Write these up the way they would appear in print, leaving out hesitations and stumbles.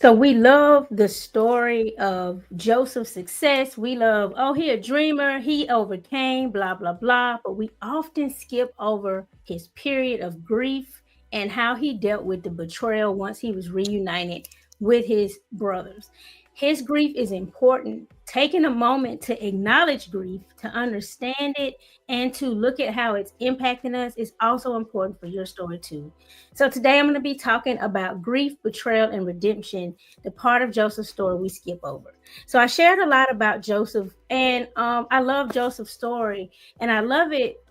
So we love the story of Joseph's success. We love, oh, he a dreamer, he overcame, blah, blah, blah. But we often skip over his period of grief and how he dealt with the betrayal once he was reunited with his brothers. His grief is important. Taking a moment to acknowledge grief, to understand it, and to look at how it's impacting us is also important for your story too. So today I'm going to be talking about grief, betrayal, and redemption, the part of Joseph's story we skip over. So I shared a lot about Joseph, and I love Joseph's story, and I love it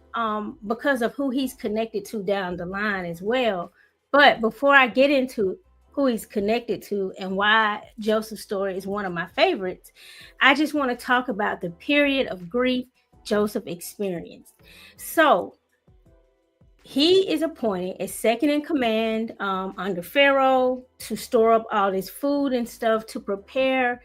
because of who he's connected to down the line as well. But before I get into who he's connected to and why Joseph's story is one of my favorites, I just want to talk about the period of grief Joseph experienced. So he is appointed as second in command under Pharaoh to store up all this food and stuff to prepare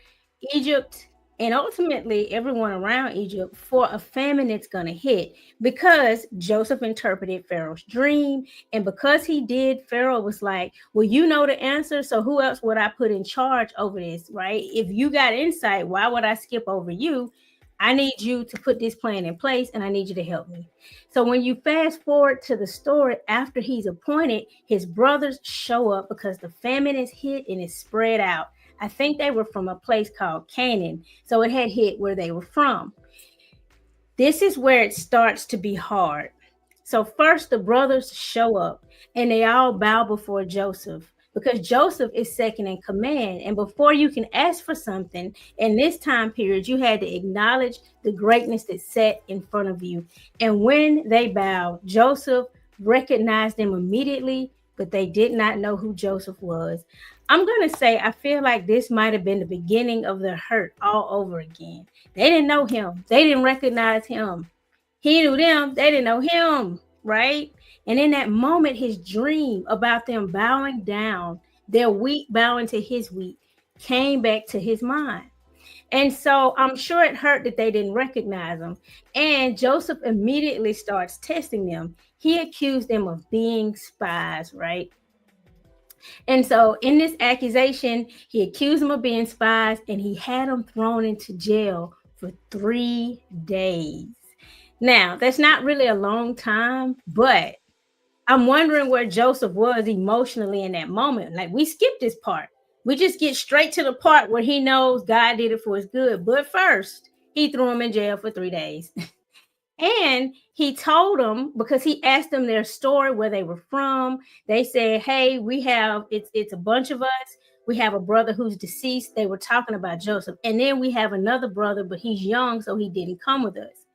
Egypt and ultimately everyone around Egypt for a famine that's going to hit because Joseph interpreted Pharaoh's dream. And because he did, Pharaoh was like, well, you know the answer. So who else would I put in charge over this, right? If you got insight, why would I skip over you? I need you to put this plan in place and I need you to help me. So when you fast forward to the story after he's appointed, his brothers show up because the famine is hit and is spread out. I think they were from a place called Canaan. So it had hit where they were from. This is where it starts to be hard. So first the brothers show up and they all bow before Joseph because Joseph is second in command. And before you can ask for something in this time period, you had to acknowledge the greatness that's set in front of you. And when they bowed, Joseph recognized them immediately, but they did not know who Joseph was. I'm going to say, I feel like this might have been the beginning of their hurt all over again. They didn't know him. They didn't recognize him. He knew them. They didn't know him, right? And in that moment, his dream about them bowing down, their wheat bowing to his wheat, came back to his mind. And so I'm sure it hurt that they didn't recognize him. And Joseph immediately starts testing them. He accused them of being spies, right? And so in this accusation, he accused them of being spies and he had them thrown into jail for 3 days. Now, that's not really a long time, but I'm wondering where Joseph was emotionally in that moment. Like, we skipped this part. We just get straight to the part where he knows God did it for his good. But first, he threw him in jail for 3 days. And he told them, because he asked them their story, where they were from. They said, hey, it's a bunch of us. We have a brother who's deceased. They were talking about Joseph. And then we have another brother, but he's young, so he didn't come with us.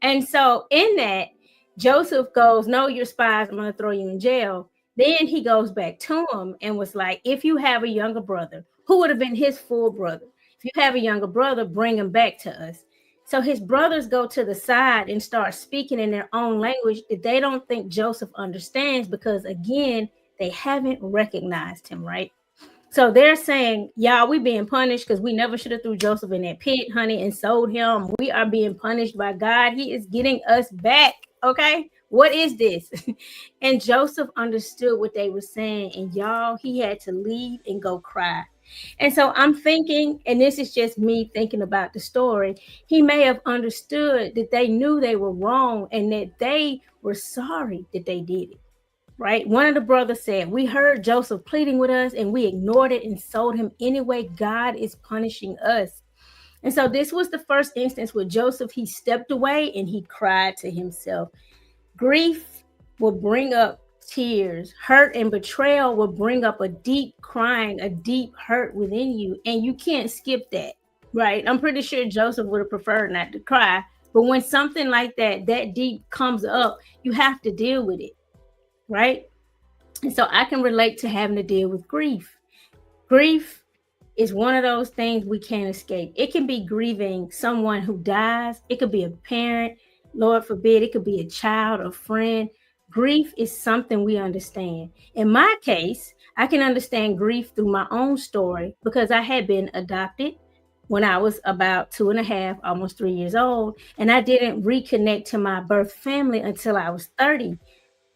And so in that, Joseph goes, no, you're spies. I'm going to throw you in jail. Then he goes back to him and was like, if you have a younger brother, who would have been his full brother? If you have a younger brother, bring him back to us. So his brothers go to the side and start speaking in their own language that they don't think Joseph understands because, again, they haven't recognized him, right? So they're saying, y'all, we being punished because we never should have threw Joseph in that pit, honey, and sold him. We are being punished by God. He is getting us back, okay? What is this? And Joseph understood what they were saying, and y'all, he had to leave and go cry. And so I'm thinking, and this is just me thinking about the story, he may have understood that they knew they were wrong and that they were sorry that they did it, right? One of the brothers said, we heard Joseph pleading with us and we ignored it and sold him anyway. God is punishing us. And so this was the first instance where Joseph, he stepped away and he cried to himself. Grief will bring up tears. Hurt and betrayal will bring up a deep crying, a deep hurt within you. And you can't skip that, right? I'm pretty sure Joseph would have preferred not to cry. But when something like that deep comes up, you have to deal with it, right? And so I can relate to having to deal with grief. Grief is one of those things we can't escape. It can be grieving someone who dies. It could be a parent, Lord forbid. It could be a child, a friend. Grief is something we understand. In my case, I can understand grief through my own story because I had been adopted when I was about 2.5, almost 3 years old. And I didn't reconnect to my birth family until I was 30.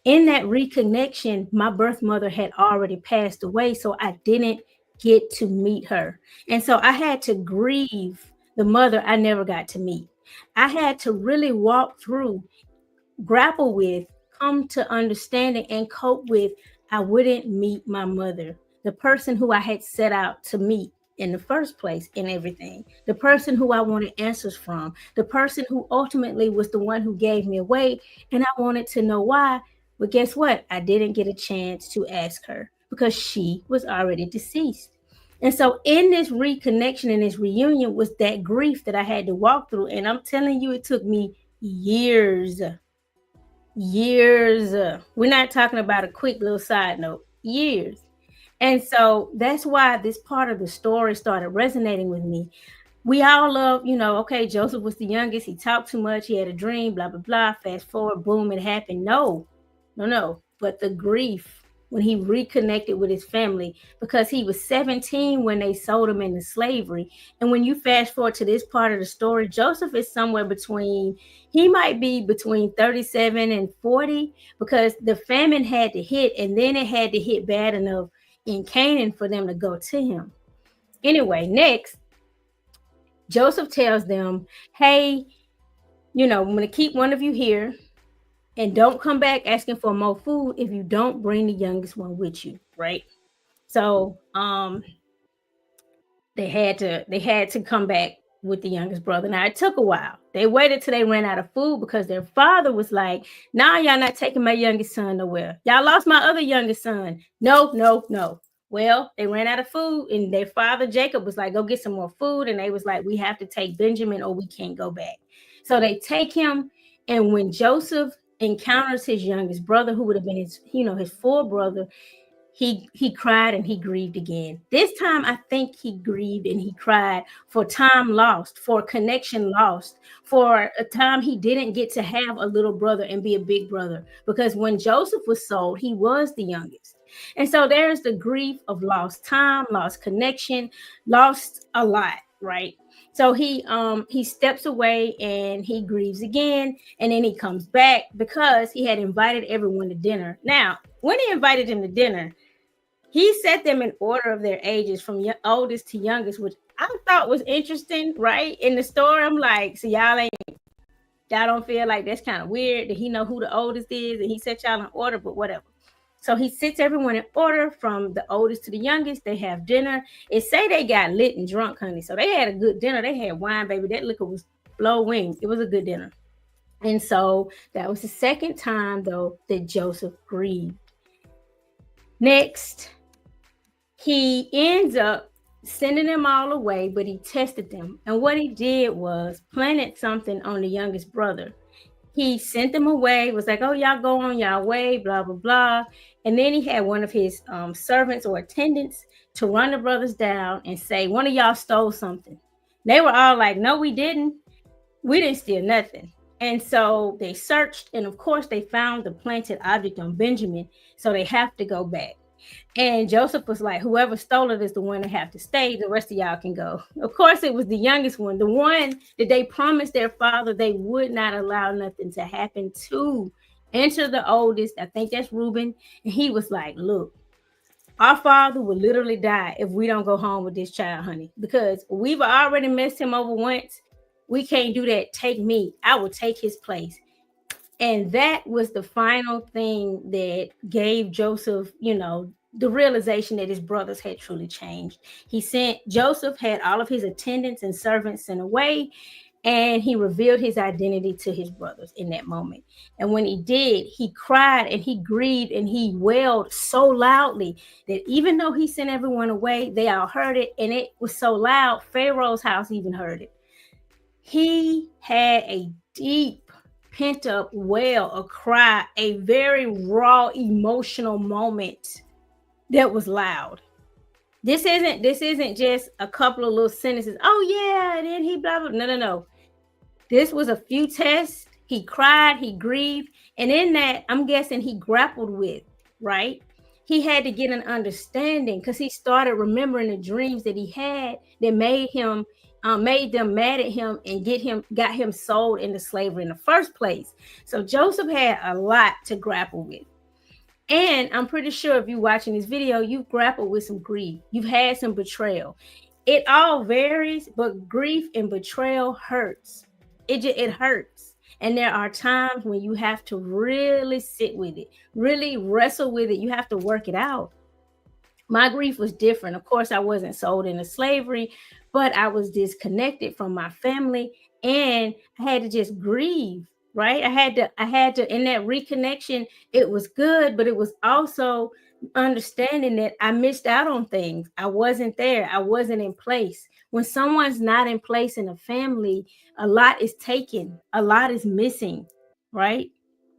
In that reconnection, my birth mother had already passed away. So I didn't get to meet her. And so I had to grieve the mother I never got to meet. I had to really walk through, grapple with, come to understanding and cope with. I wouldn't meet my mother, the person who I had set out to meet in the first place in everything, the person who I wanted answers from, the person who ultimately was the one who gave me away. And I wanted to know why. But guess what? I didn't get a chance to ask her because she was already deceased. And so in this reconnection and this reunion was that grief that I had to walk through. And I'm telling you, it took me years, years. We're not talking about a quick little side note, years. And so that's why this part of the story started resonating with me. We all love, okay, Joseph was the youngest. He talked too much. He had a dream, blah, blah, blah. Fast forward, boom, it happened. No, no, no. But the grief when he reconnected with his family, because he was 17 when they sold him into slavery. And when you fast forward to this part of the story, Joseph is somewhere between, he might be between 37 and 40, because the famine had to hit, and then it had to hit bad enough in Canaan for them to go to him. Anyway, next, Joseph tells them, hey, I'm going to keep one of you here, and don't come back asking for more food if you don't bring the youngest one with you, right? So they had to come back with the youngest brother. Now it took a while. They waited till they ran out of food because their father was like, nah, y'all not taking my youngest son nowhere. Y'all lost my other youngest son. No, no, no. Well, they ran out of food, and their father Jacob was like, go get some more food. And they was like, we have to take Benjamin or we can't go back. So they take him. And when Joseph encounters his youngest brother, who would have been his full brother, he cried and he grieved again. This time, I think he grieved and he cried for time lost, for connection lost, for a time he didn't get to have a little brother and be a big brother. Because when Joseph was sold, he was the youngest. And so there's the grief of lost time, lost connection, lost a lot, right? So he steps away and he grieves again, and then he comes back because he had invited everyone to dinner. Now, when he invited them to dinner, he set them in order of their ages from oldest to youngest, which I thought was interesting, right? In the story, I'm like, so y'all don't feel like that's kind of weird that he know who the oldest is and he set y'all in order, but whatever. So he sits everyone in order from the oldest to the youngest. They have dinner. It say they got lit and drunk, honey. So they had a good dinner. They had wine, baby. That liquor was blow wings. It was a good dinner. And so that was the second time, though, that Joseph grieved. Next, he ends up sending them all away, but he tested them. And what he did was planted something on the youngest brother. He sent them away, was like, oh, y'all go on y'all way, blah, blah, blah. And then he had one of his servants or attendants to run the brothers down and say, one of y'all stole something. They were all like, no, we didn't. We didn't steal nothing. And so they searched, and of course they found the planted object on Benjamin. So they have to go back. And Joseph was like, whoever stole it is the one that have to stay. The rest of y'all can go. Of course, it was the youngest one, the one that they promised their father they would not allow nothing to happen to. Enter the oldest. I think that's Reuben. And he was like, look, our father will literally die if we don't go home with this child, honey, because we've already messed him over once. We can't do that. Take me. I will take his place. And that was the final thing that gave Joseph, the realization that his brothers had truly changed. Joseph had all of his attendants and servants sent away, and he revealed his identity to his brothers in that moment. And when he did, he cried and he grieved and he wailed so loudly that even though he sent everyone away, they all heard it. And it was so loud, Pharaoh's house even heard it. He had a deep pent up wail, a cry, a very raw emotional moment that was loud. This isn't just a couple of little sentences. Oh yeah, and then he blah blah. No. This was a few tests. He cried, he grieved, and in that, I'm guessing he grappled with, right? He had to get an understanding because he started remembering the dreams that he had that made them mad at him and got him sold into slavery in the first place. So Joseph had a lot to grapple with. And I'm pretty sure if you're watching this video, you've grappled with some grief. You've had some betrayal. It all varies, but grief and betrayal hurts. It hurts. And there are times when you have to really sit with it, really wrestle with it. You have to work it out. My grief was different. Of course, I wasn't sold into slavery, but I was disconnected from my family, and I had to just grieve, right? I had to in that reconnection, it was good, but it was also understanding that I missed out on things. I wasn't there. I wasn't in place. When someone's not in place in a family, a lot is taken, a lot is missing, right?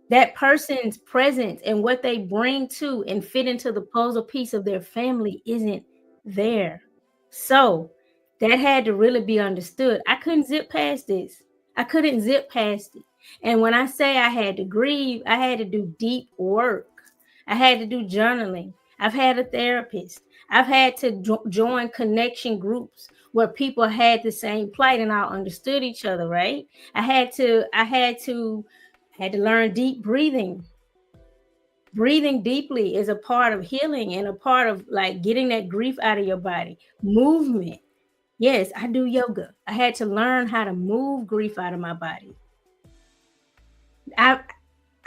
That person's presence and what they bring to and fit into the puzzle piece of their family isn't there. So that had to really be understood. I couldn't zip past this. I couldn't zip past it. And when I say I had to grieve, I had to do deep work. I had to do journaling. I've had a therapist. I've had to join connection groups where people had the same plight and all understood each other, right? I had to learn deep breathing. Breathing deeply is a part of healing and a part of like getting that grief out of your body. Movement. Yes, I do yoga. I had to learn how to move grief out of my body. I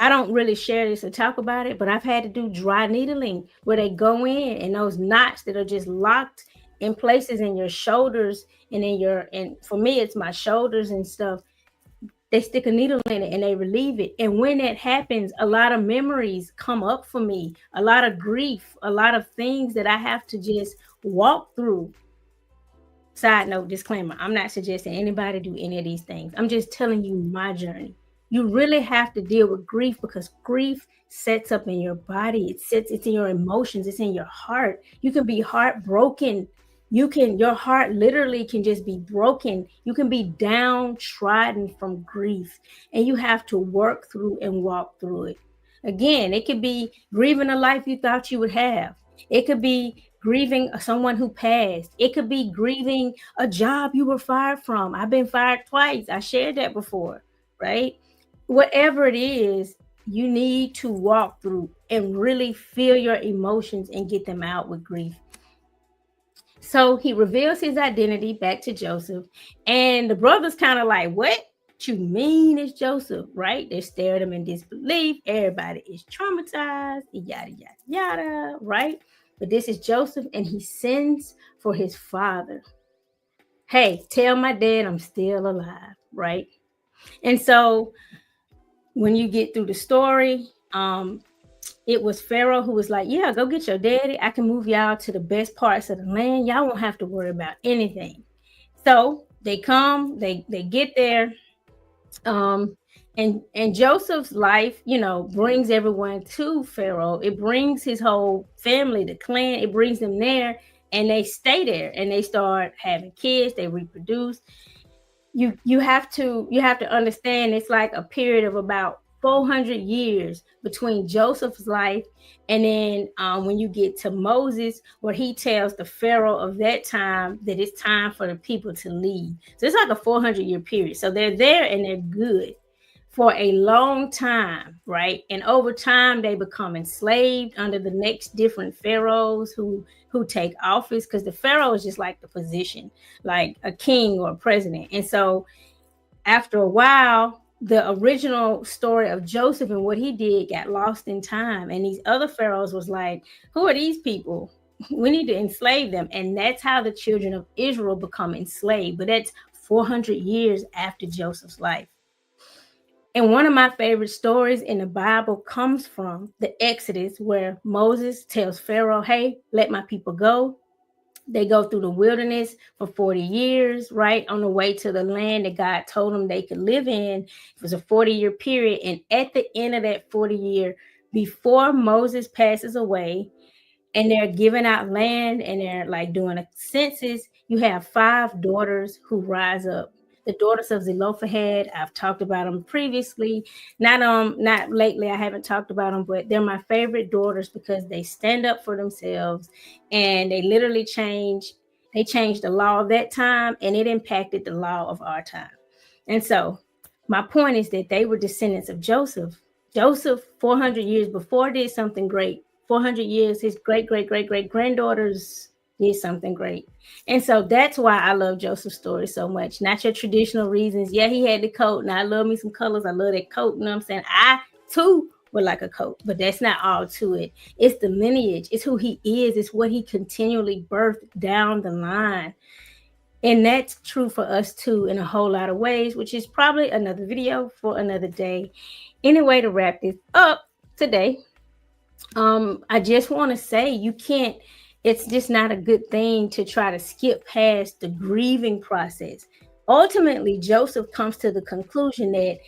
I don't really share this or talk about it, but I've had to do dry needling where they go in and those knots that are just locked in places in your shoulders and in your, and for me it's my shoulders and stuff. They stick a needle in it and they relieve it. And when that happens, a lot of memories come up for me, a lot of grief, a lot of things that I have to just walk through. Side note, disclaimer, I'm not suggesting anybody do any of these things. I'm just telling you my journey. You really have to deal with grief because grief sets up in your body. It's in your emotions, it's in your heart. You can be heartbroken. Your heart literally can just be broken. You can be downtrodden from grief, and you have to work through and walk through it. Again, it could be grieving a life you thought you would have. It could be grieving someone who passed. It could be grieving a job you were fired from. I've been fired twice. I shared that before, right? Whatever it is, you need to walk through and really feel your emotions and get them out with grief. So he reveals his identity back to Joseph, and the brothers kind of like, what you mean it's Joseph, right? They stare at him in disbelief. Everybody is traumatized, yada, yada, yada, right? But this is Joseph, and he sends for his father. Hey, tell my dad I'm still alive, right? And so when you get through the story, it was Pharaoh who was like, yeah, go get your daddy. I can move y'all to the best parts of the land. Y'all won't have to worry about anything. So they come, they get there. And Joseph's life, brings everyone to Pharaoh. It brings his whole family, the clan, it brings them there, and they stay there and they start having kids, they reproduce. You have to understand it's like a period of about 400 years between Joseph's life and then when you get to Moses, where he tells the Pharaoh of that time that it's time for the people to leave. So it's like a 400-year period. So they're there and they're good for a long time, right? And over time, they become enslaved under the next different pharaohs who take office, because the pharaoh is just like the position, like a king or a president. And so after a while, the original story of Joseph and what he did got lost in time. And these other pharaohs was like, who are these people? We need to enslave them. And that's how the children of Israel become enslaved. But that's 400 years after Joseph's life. And one of my favorite stories in the Bible comes from the Exodus, where Moses tells Pharaoh, hey, let my people go. They go through the wilderness for 40 years, right, on the way to the land that God told them they could live in. It was a 40-year period. And at the end of that 40-year, before Moses passes away, and they're giving out land and they're like doing a census, you have 5 daughters who rise up. The daughters of Zelophehad, I've talked about them previously. Not lately, I haven't talked about them, but they're my favorite daughters because they stand up for themselves and they literally changed the law of that time, and it impacted the law of our time. And so my point is that they were descendants of Joseph. Joseph, 400 years before, did something great. 400 years, his great, great, great, great granddaughters did something great. And so that's why I love Joseph's story so much. Not your traditional reasons. Yeah, he had the coat, and I love me some colors. I love that coat. You know what I'm saying? I too would like a coat, but that's not all to it. It's the lineage, it's who he is, it's what he continually birthed down the line. And that's true for us too, in a whole lot of ways, which is probably another video for another day. Anyway, to wrap this up today, I just want to say you can't, it's just not a good thing to try to skip past the grieving process. Ultimately, Joseph comes to the conclusion that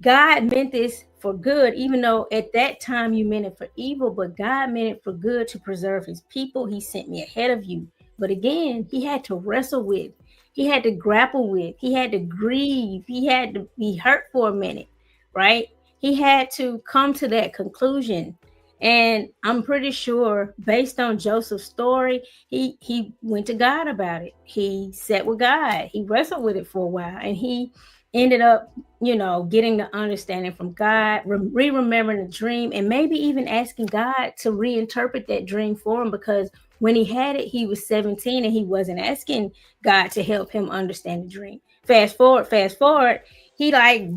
God meant this for good, even though at that time you meant it for evil, but God meant it for good to preserve his people. He sent me ahead of you. But again, he had to wrestle with, he had to grapple with, he had to grieve, he had to be hurt for a minute, right? He had to come to that conclusion. And I'm pretty sure, based on Joseph's story, he went to God about it. He sat with God. He wrestled with it for a while, and he ended up, getting the understanding from God, remembering the dream, and maybe even asking God to reinterpret that dream for him, because when he had it, he was 17 and he wasn't asking God to help him understand the dream. Fast forward, he like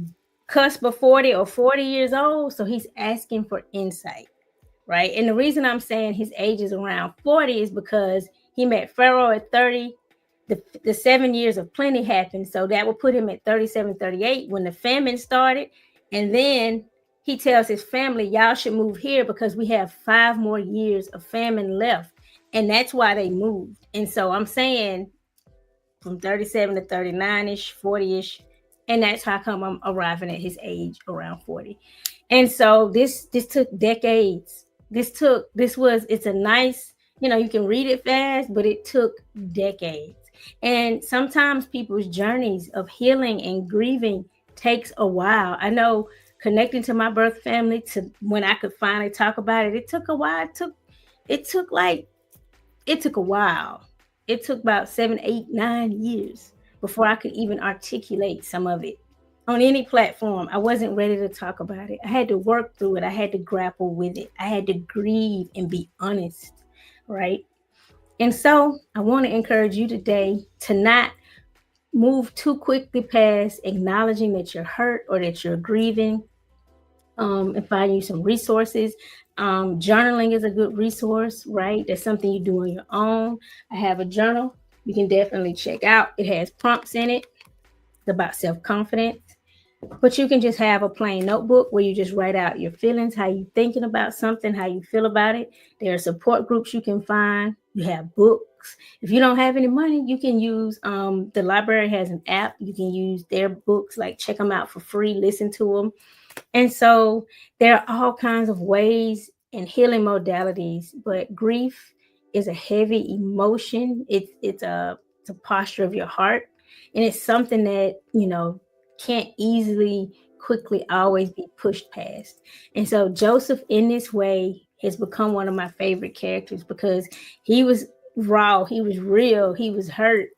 cusp of 40 or 40 years old, so he's asking for insight. Right. And the reason I'm saying his age is around 40 is because he met Pharaoh at 30. The 7 years of plenty happened. So that would put him at 37, 38 when the famine started. And then he tells his family, y'all should move here because we have 5 more years of famine left. And that's why they moved. And so I'm saying from 37 to 39-ish, 40-ish. And that's how come I'm arriving at his age around 40. And so this took decades. It's a nice, you can read it fast, but it took decades. And sometimes people's journeys of healing and grieving takes a while. I know, connecting to my birth family, to when I could finally talk about it took a while. It took a while. It took about 7, 8, 9 years before I could even articulate some of it on any platform. I wasn't ready to talk about it. I had to work through it. I had to grapple with it. I had to grieve and be honest, right? And so I want to encourage you today to not move too quickly past acknowledging that you're hurt or that you're grieving, and find you some resources. Journaling is a good resource, right? That's something you do on your own. I have a journal you can definitely check out. It has prompts in it. It's about self-confidence. But you can just have a plain notebook where you just write out your feelings, how you thinking about something, how you feel about it. There are support groups you can find. You have books. If you don't have any money, you can use, the library has an app. You can use their books, like check them out for free, listen to them. And so there are all kinds of ways and healing modalities, but grief is a heavy emotion. It's a posture of your heart. And it's something that, can't easily, quickly, always be pushed past. And so Joseph, in this way, has become one of my favorite characters because he was raw, he was real, he was hurt.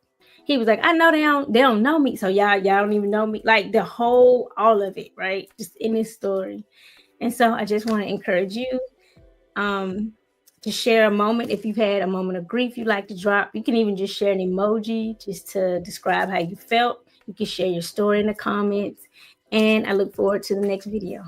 He was like, I know they don't know me, so y'all don't even know me. Like all of it, right? Just in this story. And so I just want to encourage you, to share a moment. If you've had a moment of grief you'd like to drop, you can even just share an emoji just to describe how you felt. You can share your story in the comments, and I look forward to the next video.